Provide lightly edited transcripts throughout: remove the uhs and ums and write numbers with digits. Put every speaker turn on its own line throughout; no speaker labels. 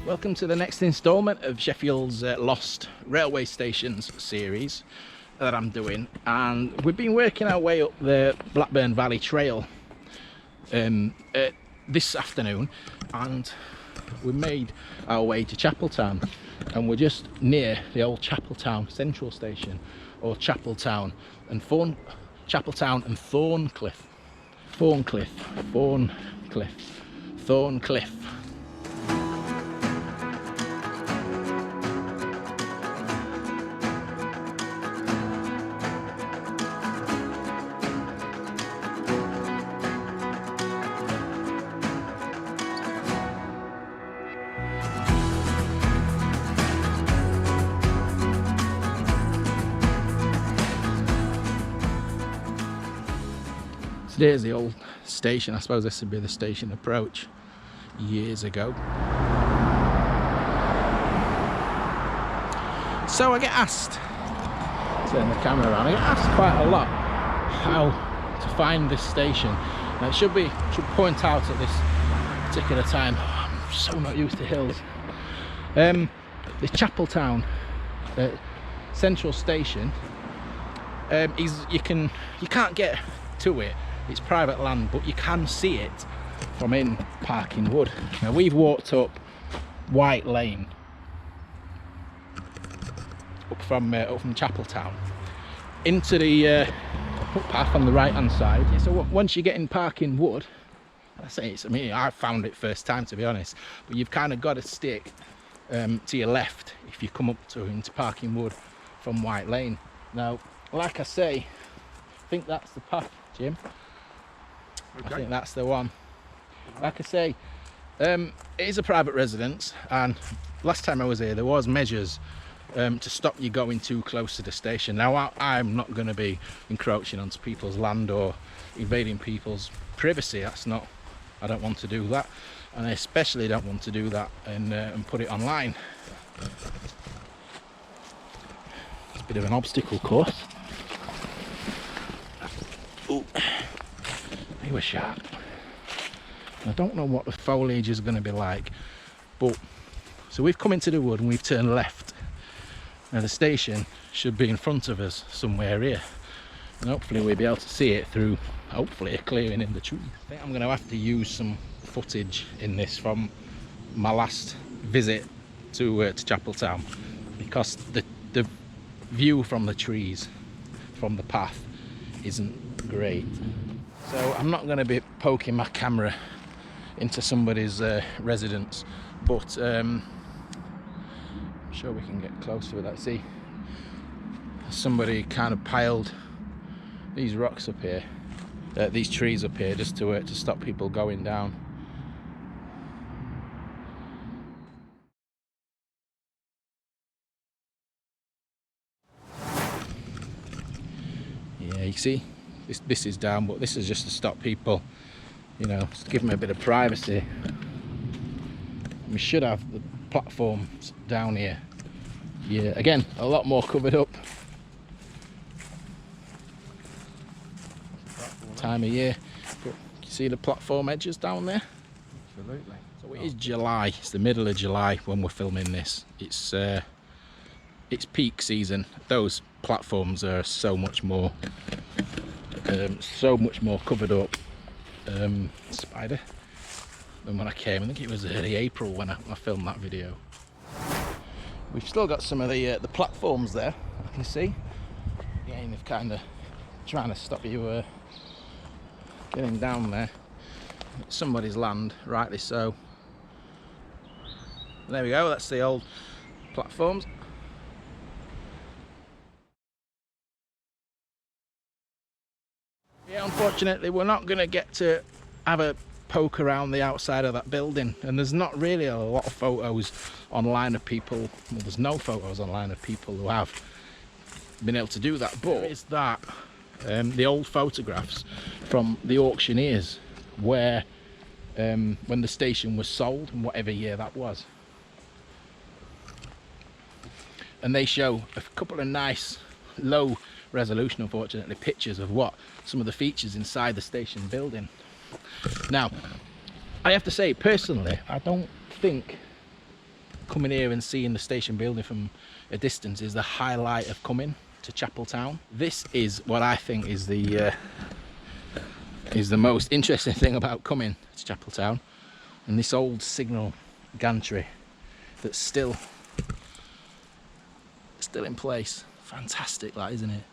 Welcome to the next instalment of Sheffield's Lost Railway Stations series that I'm doing, and we've been working our way up the Blackburn Valley trail this afternoon, and we made our way to Chapeltown, and we're just near the old Chapeltown Central station, or Chapeltown and Thorncliffe. Thorncliffe. There's the old station. I suppose this would be the station approach years ago. So I get asked, turn the camera around, I get asked quite a lot how to find this station. Now it should point out at this particular time, I'm so not used to hills. The Chapeltown Central station, you can't get to it. It's private land, but you can see it from in Parkin Wood. Now we've walked up White Lane up from Chapletown into the footpath on the right hand side. Yeah, so once you get in Parkin Wood, I found it first time, to be honest, but you've kind of got to stick to your left if you come up into Parkin Wood from White Lane. Now, like I say, I think that's the path, Jim. Okay. I think that's the one. Like I say, it is a private residence, and last time I was here there was measures to stop you going too close to the station. Now I'm not going to be encroaching onto people's land or invading people's privacy. I don't want to do that, and I especially don't want to do that and put it online. It's a bit of an obstacle course. Ooh. They were sharp. I don't know what the foliage is going to be like, but so we've come into the wood and we've turned left. Now the station should be in front of us somewhere here, and hopefully we'll be able to see it through hopefully a clearing in the trees. I think I'm going to have to use some footage in this from my last visit to Chapletown, because the view from the trees, from the path, isn't great. So I'm not going to be poking my camera into somebody's residence, but I'm sure we can get closer with that. See, somebody kind of piled these rocks up here, these trees up here, just to stop people going down. Yeah, you see, this is down, but this is just to stop people, you know, just give them a bit of privacy. We should have the platforms down here. Yeah, again, a lot more covered up. Time of year. But you see the platform edges down there?
Absolutely.
So it is July. It's the middle of July when we're filming this. It's peak season. Those platforms are so much more covered up, spider, than when I came. I think it was early April when I filmed that video. We've still got some of the platforms there, I can see. Again, they're kind of trying to stop you getting down there. It's somebody's land, rightly so. There we go, that's the old platforms. Yeah, unfortunately we're not going to get to have a poke around the outside of that building, and there's not really a lot of photos online of people, well, there's no photos online of people who have been able to do that, but it's that the old photographs from the auctioneers where when the station was sold, in whatever year that was, and they show a couple of nice low resolution, unfortunately, pictures of what some of the features inside the station building. Now I have to say, personally, I don't think coming here and seeing the station building from a distance is the highlight of coming to Chapeltown. This is what I think is the most interesting thing about coming to Chapeltown, and this old signal gantry that's still in place. Fantastic, that, isn't it?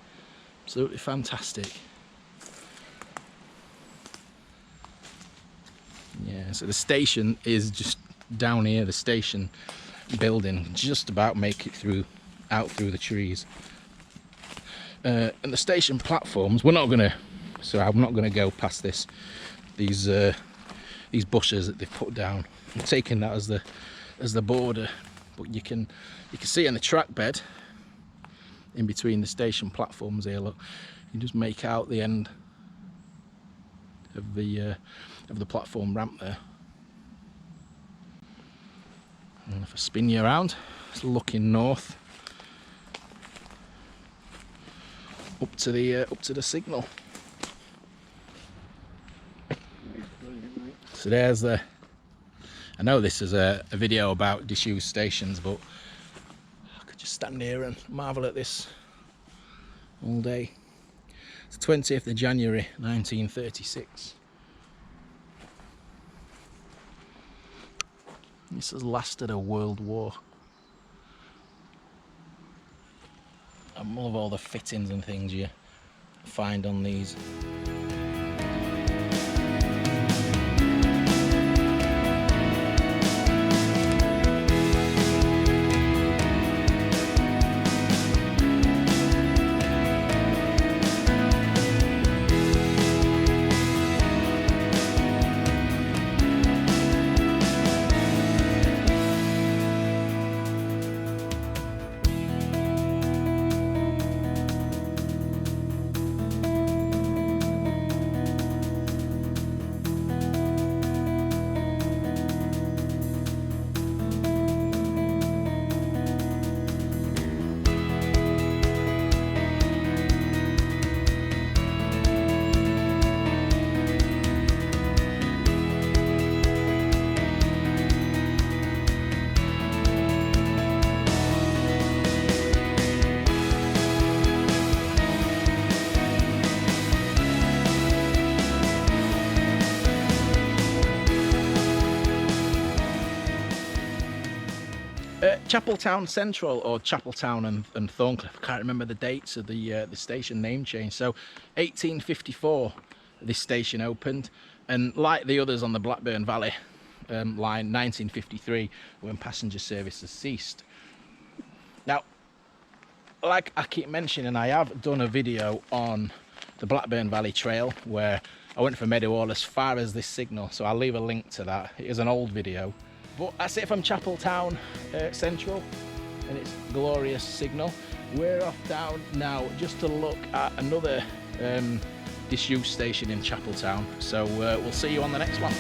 Absolutely fantastic. Yeah, so the station is just down here. The station building just about make it out through the trees, and the station platforms. I'm not gonna go past these bushes that they've put down. I'm taking that as the border, but you can see on the track bed in between the station platforms here. Look, you just make out the end of the platform ramp there. And if I spin you around, it's looking north up to the signal. So there's I know this is a video about disused stations, but I could just stand here and marvel at this all day. It's 20th of January 1936. This has lasted a world war. I love all the fittings and things you find on these. Chapeltown Central, or Chapeltown and Thorncliffe. I can't remember the dates of the station name change. So 1854 this station opened, and like the others on the Blackburn Valley line, 1953 when passenger services ceased. Now, like I keep mentioning, I have done a video on the Blackburn Valley Trail where I went from Meadowhall as far as this signal, so I'll leave a link to that. It is an old video. But that's it from Chapeltown Central and its glorious signal. We're off down now just to look at another disused station in Chapeltown. So we'll see you on the next one.